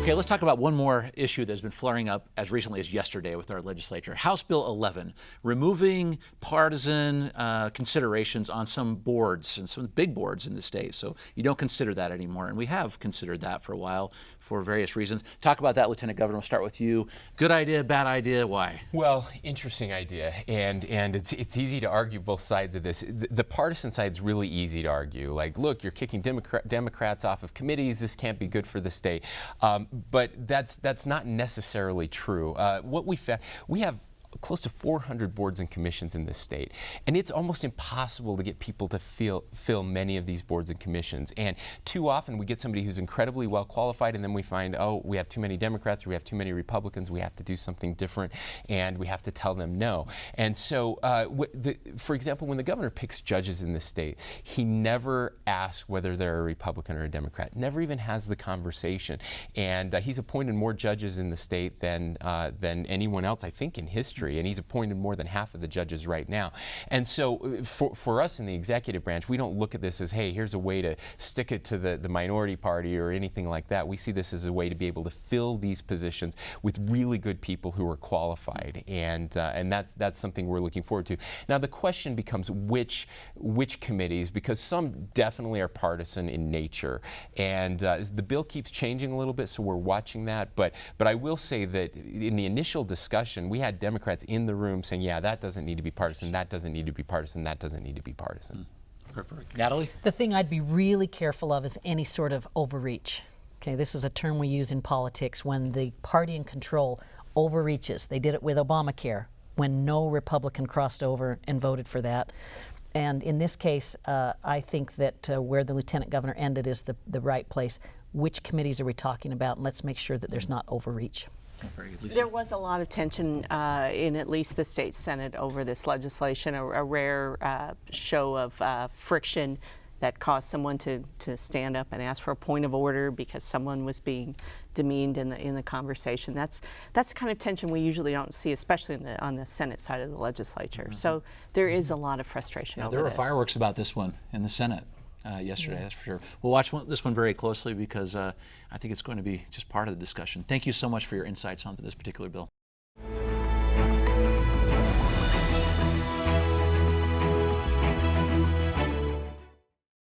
Okay, let's talk about one more issue that's been flaring up as recently as yesterday with our legislature. House Bill 11, removing partisan considerations on some boards and some big boards in the state. So you don't consider that anymore. And we have considered that for a while for various reasons. Talk about that, Lieutenant Governor. We'll start with you. Good idea, bad idea, why? Well, interesting idea, and it's easy to argue both sides of this. The partisan side's really easy to argue. Like, look, you're kicking Democrats off of committees. This can't be good for the state. But that's not necessarily true. What we found, we have close to 400 boards and commissions in this state, and it's almost impossible to get people to fill many of these boards and commissions. And too often we get somebody who's incredibly well qualified, and then we find, oh, we have too many Democrats, we have too many Republicans, we have to do something different, and we have to tell them no. And so, for example, when the governor picks judges in this state, he never asks whether they're a Republican or a Democrat, never even has the conversation. And he's appointed more judges in the state than anyone else, I think, in history. And he's appointed more than half of the judges right now. And so for us in the executive branch, we don't look at this as, hey, here's a way to stick it to the minority party or anything like that. We see this as a way to be able to fill these positions with really good people who are qualified. And that's something we're looking forward to. Now the question becomes which committees, because some definitely are partisan in nature. And the bill keeps changing a little bit, so we're watching that. But I will say that in the initial discussion, we had Democrats in the room saying, yeah, that doesn't need to be partisan, that doesn't need to be partisan, that doesn't need to be partisan. Natalie? The thing I'd be really careful of is any sort of overreach. Okay, this is a term we use in politics when the party in control overreaches. They did it with Obamacare when no Republican crossed over and voted for that. And in this case, I think that where the Lieutenant Governor ended is the right place. Which committees are we talking about? And let's make sure that there's not overreach. There was a lot of tension in at least the state Senate over this legislation, a rare show of friction that caused someone to stand up and ask for a point of order because someone was being demeaned in the conversation. That's the kind of tension we usually don't see, especially on the Senate side of the legislature. Mm-hmm. So there is a lot of frustration over this. There were fireworks about this one in the Senate yesterday, that's for sure. We'll watch this one very closely because I think it's going to be just part of the discussion. Thank you so much for your insights onto this particular bill.